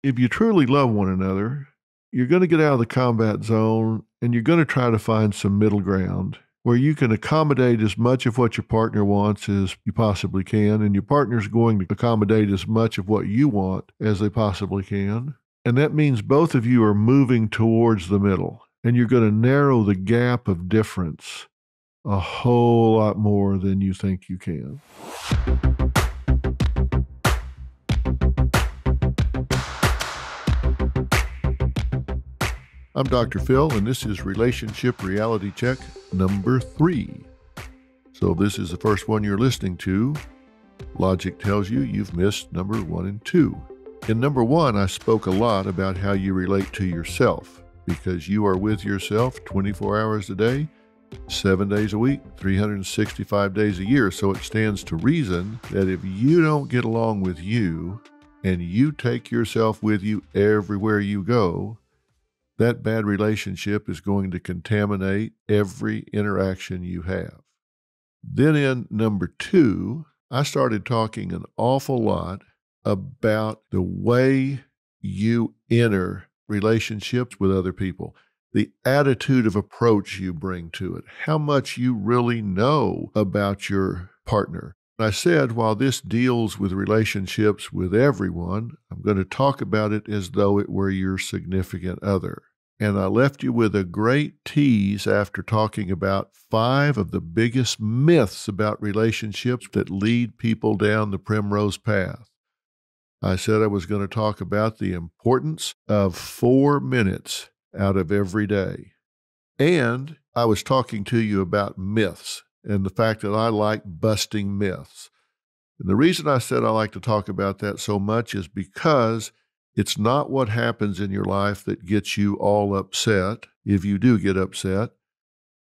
if you truly love one another, you're going to get out of the combat zone and you're going to try to find some middle ground where you can accommodate as much of what your partner wants as you possibly can, and your partner's going to accommodate as much of what you want as they possibly can. And that means both of you are moving towards the middle, and you're going to narrow the gap of difference a whole lot more than you think you can. I'm Dr. Phil, and this is Relationship Reality Check number 3. So if this is the first one you're listening to, logic tells you you've missed number 1 and 2. In number 1, I spoke a lot about how you relate to yourself, because you are with yourself 24 hours a day, 7 days a week, 365 days a year. So it stands to reason that if you don't get along with you and you take yourself with you everywhere you go, that bad relationship is going to contaminate every interaction you have. Then in number 2, I started talking an awful lot about the way you enter relationships with other people, the attitude of approach you bring to it, how much you really know about your partner. I said, while this deals with relationships with everyone, I'm going to talk about it as though it were your significant other. And I left you with a great tease after talking about 5 of the biggest myths about relationships that lead people down the primrose path. I said I was going to talk about the importance of 4 minutes out of every day. And I was talking to you about myths and the fact that I like busting myths. And the reason I said I like to talk about that so much is because it's not what happens in your life that gets you all upset, if you do get upset.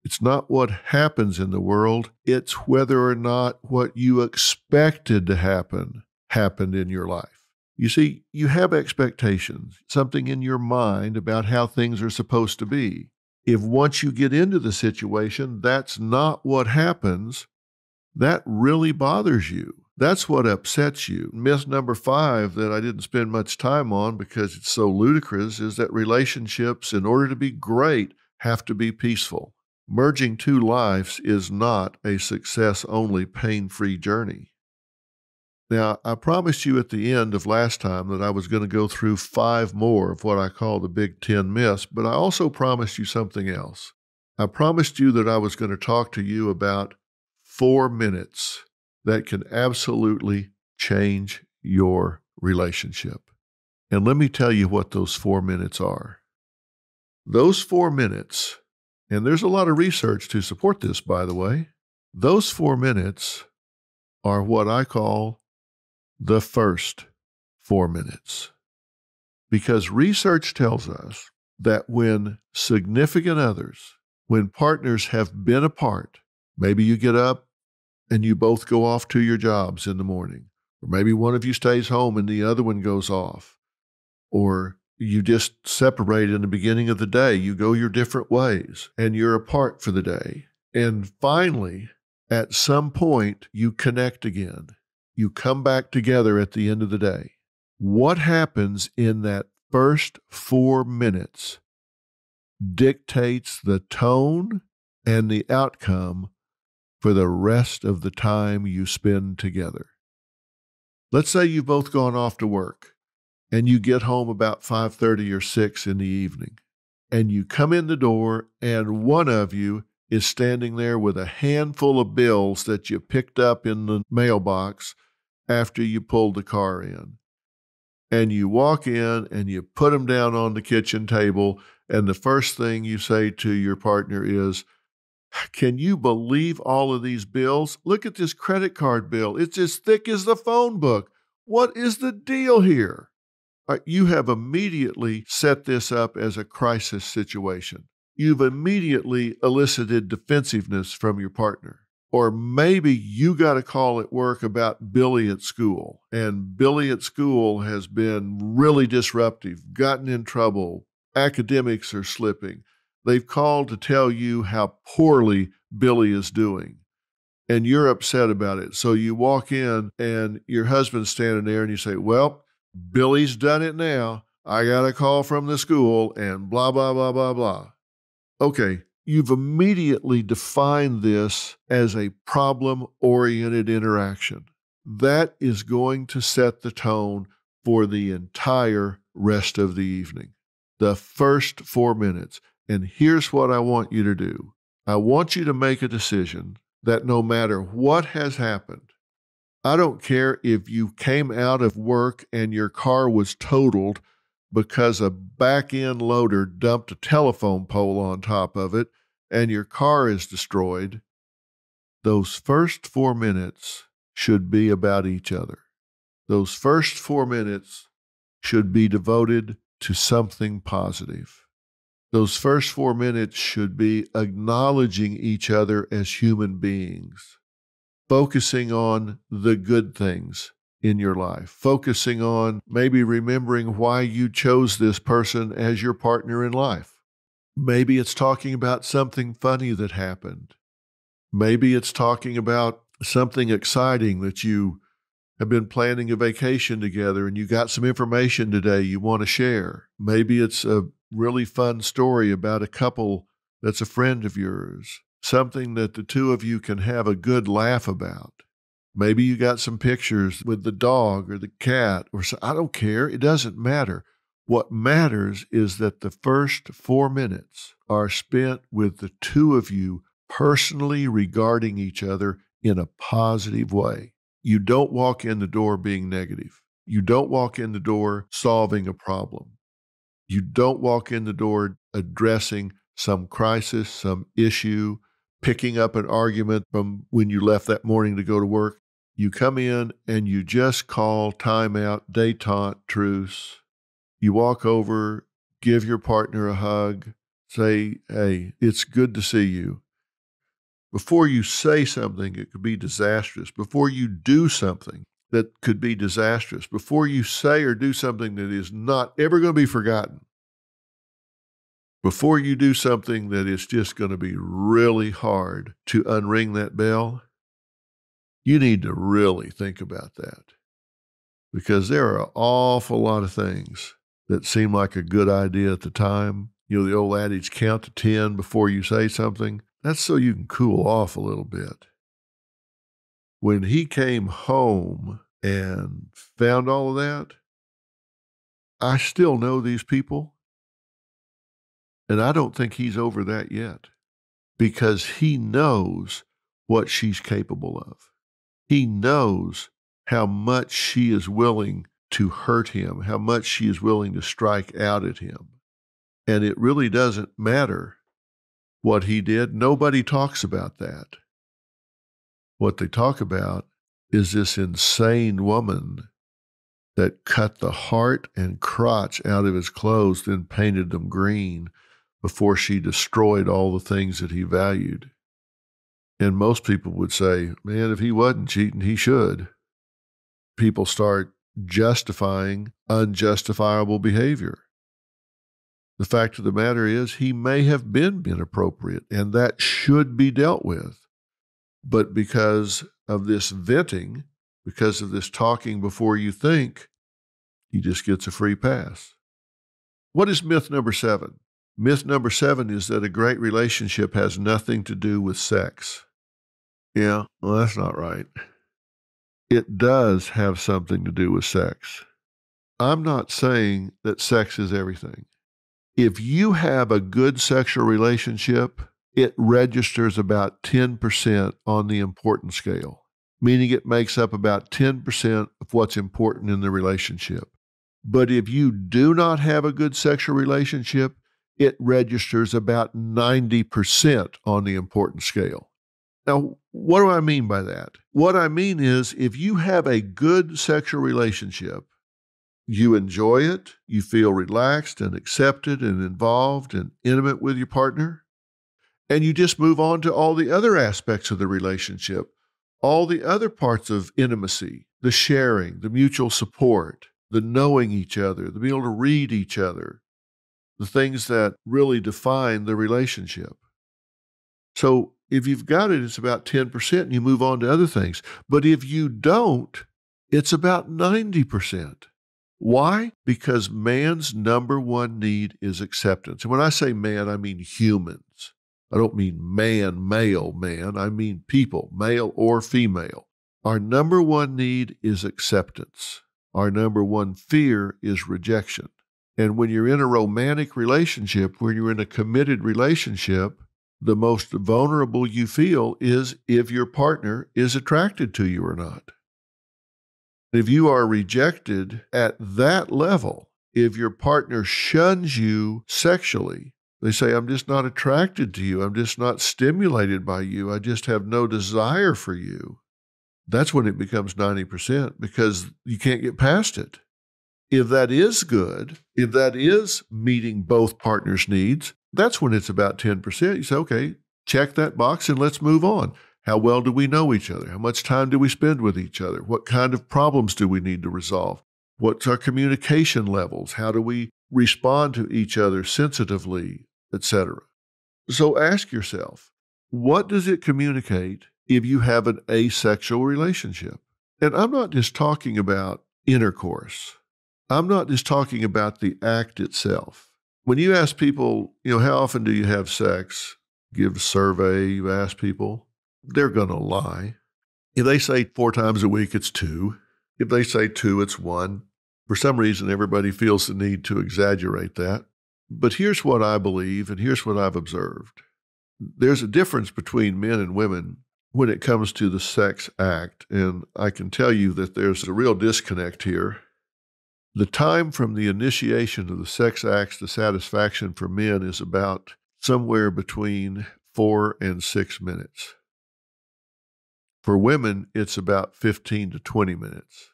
It's not what happens in the world. It's whether or not what you expected to happen happened in your life. You see, you have expectations, something in your mind about how things are supposed to be. If once you get into the situation, that's not what happens, that really bothers you. That's what upsets you. Myth number 5 that I didn't spend much time on because it's so ludicrous is that relationships, in order to be great, have to be peaceful. Merging 2 lives is not a success-only, pain-free journey. Now, I promised you at the end of last time that I was going to go through 5 more of what I call the Big 10 myths, but I also promised you something else. I promised you that I was going to talk to you about 4 minutes that can absolutely change your relationship. And let me tell you what those 4 minutes are. Those 4 minutes, and there's a lot of research to support this, by the way, those 4 minutes are what I call the first 4 minutes. Because research tells us that when significant others, when partners have been apart, maybe you get up and you both go off to your jobs in the morning, or maybe one of you stays home and the other one goes off, or you just separate in the beginning of the day, you go your different ways, and you're apart for the day. And finally, at some point, you connect again. You come back together at the end of the day. What happens in that first 4 minutes dictates the tone and the outcome for the rest of the time you spend together. Let's say you've both gone off to work and you get home about 5:30 or 6 in the evening, and you come in the door and one of you is standing there with a handful of bills that you picked up in the mailbox after you pulled the car in. And you walk in and you put them down on the kitchen table, and the first thing you say to your partner is, "Can you believe all of these bills? Look at this credit card bill. It's as thick as the phone book. What is the deal here?" You have immediately set this up as a crisis situation. You've immediately elicited defensiveness from your partner. Or maybe you got a call at work about Billy at school, and Billy at school has been really disruptive, gotten in trouble, academics are slipping. They've called to tell you how poorly Billy is doing, and you're upset about it. So you walk in and your husband's standing there and you say, "Well, Billy's done it now. I got a call from the school and blah, blah, blah, blah, blah. Okay, you've immediately defined this as a problem-oriented interaction. That is going to set the tone for the entire rest of the evening. The first 4 minutes. And here's what I want you to do. I want you to make a decision that no matter what has happened, I don't care if you came out of work and your car was totaled because a back-end loader dumped a telephone pole on top of it and your car is destroyed. Those first 4 minutes should be about each other. Those first 4 minutes should be devoted to something positive. Those first 4 minutes should be acknowledging each other as human beings, focusing on the good things in your life, focusing on maybe remembering why you chose this person as your partner in life. Maybe it's talking about something funny that happened. Maybe it's talking about something exciting that you have been planning a vacation together and you got some information today you want to share. Maybe it's a really fun story about a couple that's a friend of yours, something that the two of you can have a good laugh about. Maybe you got some pictures with the dog or the cat or so. I don't care. It doesn't matter. What matters is that the first 4 minutes are spent with the two of you personally regarding each other in a positive way. You don't walk in the door being negative. You don't walk in the door solving a problem. You don't walk in the door addressing some crisis, some issue, picking up an argument from when you left that morning to go to work. You come in and you just call timeout, détente, truce. You walk over, give your partner a hug, say, hey, it's good to see you. Before you say something, it could be disastrous. Before you do something that could be disastrous. Before you say or do something that is not ever going to be forgotten. Before you do something that is just going to be really hard to unring that bell, you need to really think about that. Because there are an awful lot of things that seem like a good idea at the time. You know, the old adage, count to 10 before you say something. That's so you can cool off a little bit. When he came home and found all of that, I still know these people, and I don't think he's over that yet because he knows what she's capable of. He knows how much she is willing to hurt him, how much she is willing to strike out at him. And it really doesn't matter what he did. Nobody talks about that. What they talk about is this insane woman that cut the heart and crotch out of his clothes, then painted them green before she destroyed all the things that he valued. And most people would say, man, if he wasn't cheating, he should. People start justifying unjustifiable behavior. The fact of the matter is he may have been inappropriate, and that should be dealt with. But because of this venting, because of this talking before you think, he just gets a free pass. What is myth number 7? Myth number 7 is that a great relationship has nothing to do with sex. Yeah, well, that's not right. It does have something to do with sex. I'm not saying that sex is everything. If you have a good sexual relationship, it registers about 10% on the important scale, meaning it makes up about 10% of what's important in the relationship. But if you do not have a good sexual relationship, it registers about 90% on the important scale. Now, what do I mean by that? What I mean is if you have a good sexual relationship, you enjoy it, you feel relaxed and accepted and involved and intimate with your partner, and you just move on to all the other aspects of the relationship, all the other parts of intimacy, the sharing, the mutual support, the knowing each other, the being able to read each other, the things that really define the relationship. So if you've got it, it's about 10% and you move on to other things. But if you don't, it's about 90%. Why? Because man's number one need is acceptance. And when I say man, I mean humans. I don't mean man, male man. I mean people, male or female. Our number one need is acceptance. Our number one fear is rejection. And when you're in a romantic relationship, when you're in a committed relationship, the most vulnerable you feel is if your partner is attracted to you or not. If you are rejected at that level, if your partner shuns you sexually, they say, I'm just not attracted to you. I'm just not stimulated by you. I just have no desire for you. That's when it becomes 90% because you can't get past it. If that is good, if that is meeting both partners' needs, that's when it's about 10%. You say, okay, check that box and let's move on. How well do we know each other? How much time do we spend with each other? What kind of problems do we need to resolve? What's our communication levels? How do we respond to each other sensitively, etc.? So ask yourself, what does it communicate if you have an asexual relationship? And I'm not just talking about intercourse. I'm not just talking about the act itself. When you ask people, how often do you have sex? Give a survey, you ask people, they're going to lie. If they say 4 times a week, it's 2. If they say 2, it's 1. For some reason, everybody feels the need to exaggerate that. But here's what I believe, and here's what I've observed. There's a difference between men and women when it comes to the sex act, and I can tell you that there's a real disconnect here. The time from the initiation of the sex acts to satisfaction for men is about somewhere between 4 and 6 minutes. For women, it's about 15 to 20 minutes.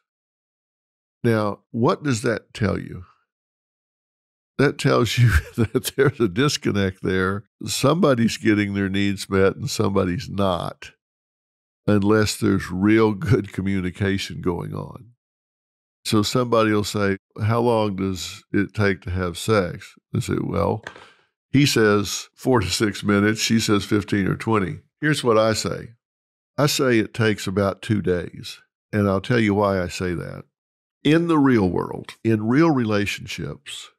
Now, what does that tell you? That tells you that there's a disconnect there. Somebody's getting their needs met and somebody's not, unless there's real good communication going on. So somebody will say, how long does it take to have sex? They say, well, he says 4 to 6 minutes. She says 15 or 20. Here's what I say. I say it takes about 2 days. And I'll tell you why I say that. In the real world, in real relationships,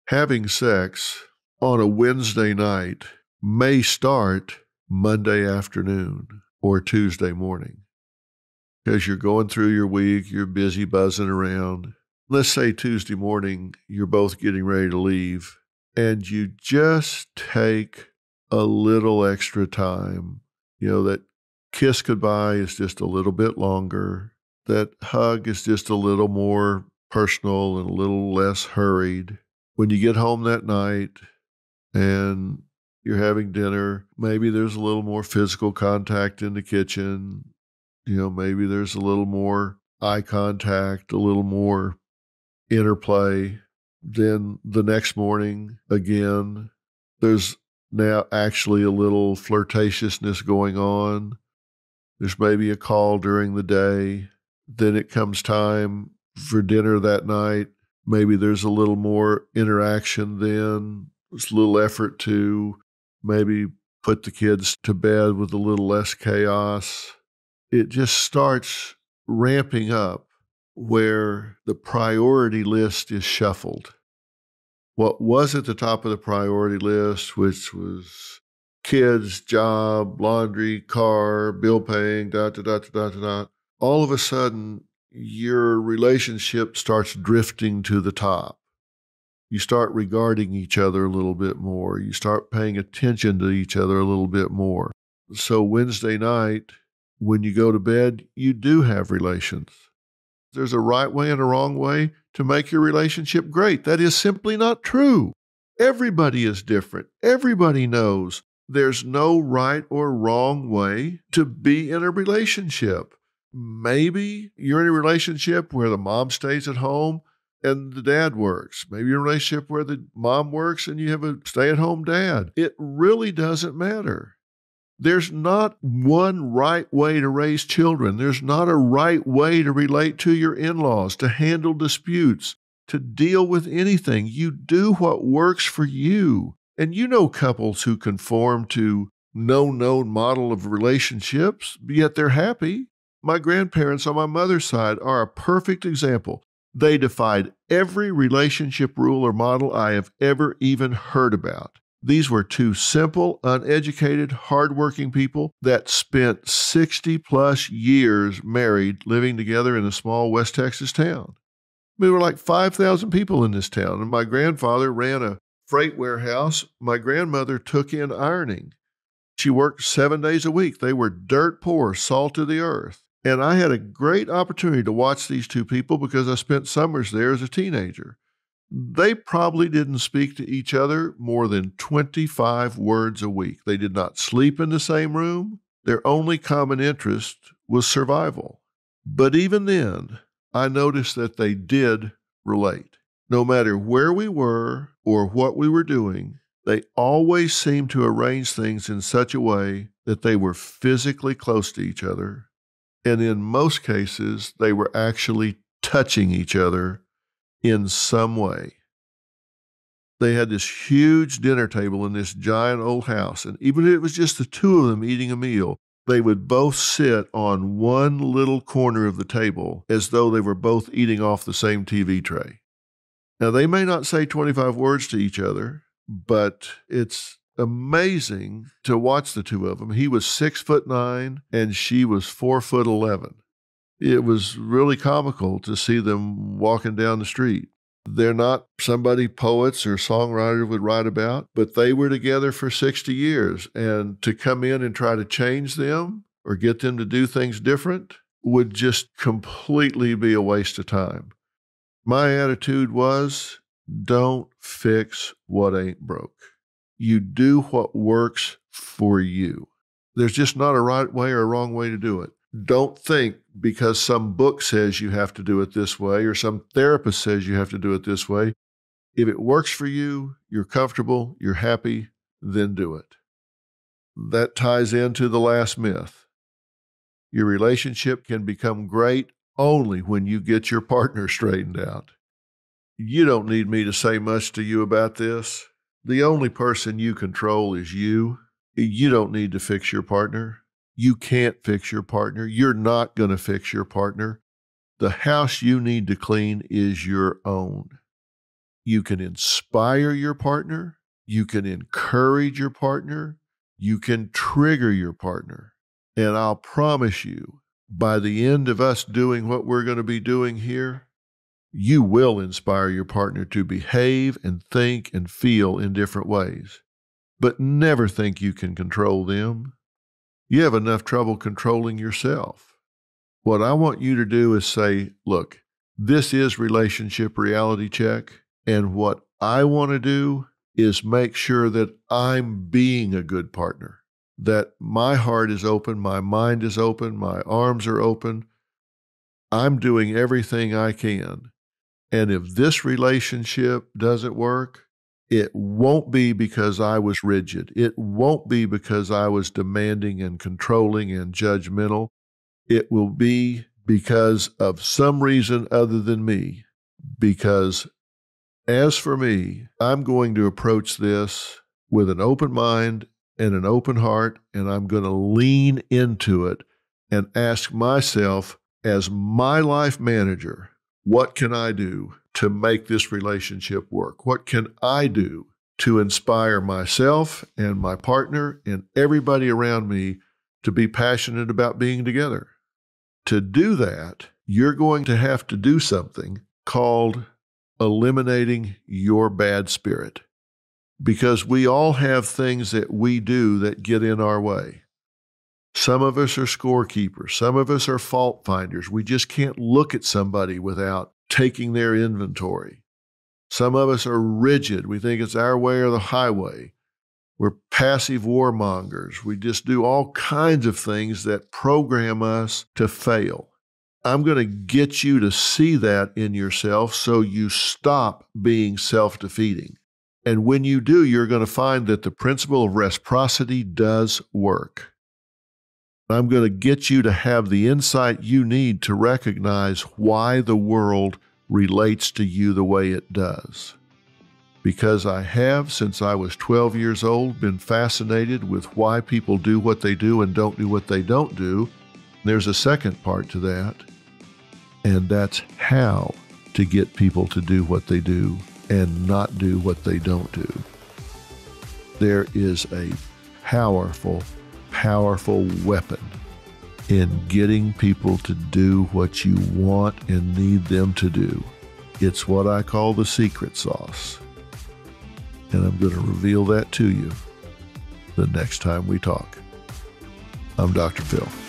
having sex on a Wednesday night may start Monday afternoon or Tuesday morning. Because you're going through your week, you're busy buzzing around. Let's say Tuesday morning, you're both getting ready to leave, and you just take a little extra time. That kiss goodbye is just a little bit longer. That hug is just a little more personal and a little less hurried. When you get home that night and you're having dinner, maybe there's a little more physical contact in the kitchen. Maybe there's a little more eye contact, a little more interplay. Then the next morning, again, there's now actually a little flirtatiousness going on. There's maybe a call during the day. Then it comes time for dinner that night. Maybe there's a little more interaction then. There's a little effort to maybe put the kids to bed with a little less chaos. It just starts ramping up where the priority list is shuffled. What was at the top of the priority list, which was kids, job, laundry, car, bill paying, all of a sudden, your relationship starts drifting to the top. You start regarding each other a little bit more. You start paying attention to each other a little bit more. So Wednesday night, when you go to bed, you do have relations. There's a right way and a wrong way to make your relationship great. That is simply not true. Everybody is different. Everybody knows there's no right or wrong way to be in a relationship. Maybe you're in a relationship where the mom stays at home and the dad works. Maybe you're in a relationship where the mom works and you have a stay-at-home dad. It really doesn't matter. There's not one right way to raise children. There's not a right way to relate to your in-laws, to handle disputes, to deal with anything. You do what works for you. And you know couples who conform to no known model of relationships, yet they're happy. My grandparents on my mother's side are a perfect example. They defied every relationship rule or model I have ever even heard about. These were two simple, uneducated, hardworking people that spent 60-plus years married, living together in a small West Texas town. We were like 5,000 people in this town, and my grandfather ran a freight warehouse. My grandmother took in ironing. She worked 7 days a week. They were dirt poor, salt of the earth. And I had a great opportunity to watch these two people because I spent summers there as a teenager. They probably didn't speak to each other more than 25 words a week. They did not sleep in the same room. Their only common interest was survival. But even then, I noticed that they did relate. No matter where we were or what we were doing, they always seemed to arrange things in such a way that they were physically close to each other. And in most cases, they were actually touching each other in some way. They had this huge dinner table in this giant old house, and even if it was just the two of them eating a meal, they would both sit on one little corner of the table as though they were both eating off the same TV tray. Now, they may not say 25 words to each other, but it's amazing to watch the two of them. He was 6'9" and she was 4'11". It was really comical to see them walking down the street. They're not somebody poets or songwriters would write about, but they were together for 60 years. And to come in and try to change them or get them to do things different would just completely be a waste of time. My attitude was, don't fix what ain't broke. You do what works for you. There's just not a right way or a wrong way to do it. Don't think because some book says you have to do it this way or some therapist says you have to do it this way. If it works for you, you're comfortable, you're happy, then do it. That ties into the last myth. Your relationship can become great only when you get your partner straightened out. You don't need me to say much to you about this. The only person you control is you. You don't need to fix your partner. You can't fix your partner. You're not going to fix your partner. The house you need to clean is your own. You can inspire your partner. You can encourage your partner. You can trigger your partner. And I'll promise you, by the end of us doing what we're going to be doing here, you will inspire your partner to behave and think and feel in different ways. But never think you can control them. You have enough trouble controlling yourself. What I want you to do is say, look, this is relationship reality check, and what I want to do is make sure that I'm being a good partner, that my heart is open, my mind is open, my arms are open. I'm doing everything I can. And if this relationship doesn't work, it won't be because I was rigid. It won't be because I was demanding and controlling and judgmental. It will be because of some reason other than me. Because as for me, I'm going to approach this with an open mind and an open heart, and I'm going to lean into it and ask myself, as my life manager, what can I do to make this relationship work? What can I do to inspire myself and my partner and everybody around me to be passionate about being together? To do that, you're going to have to do something called eliminating your bad spirit. Because we all have things that we do that get in our way. Some of us are scorekeepers. Some of us are fault finders. We just can't look at somebody without taking their inventory. Some of us are rigid. We think it's our way or the highway. We're passive warmongers. We just do all kinds of things that program us to fail. I'm going to get you to see that in yourself so you stop being self-defeating. And when you do, you're going to find that the principle of reciprocity does work. I'm going to get you to have the insight you need to recognize why the world relates to you the way it does. Because I have, since I was 12 years old, been fascinated with why people do what they do and don't do what they don't do. There's a second part to that, and that's how to get people to do what they do and not do what they don't do. There is a powerful, powerful weapon in getting people to do what you want and need them to do. It's what I call the secret sauce. And I'm going to reveal that to you the next time we talk. I'm DrPhil.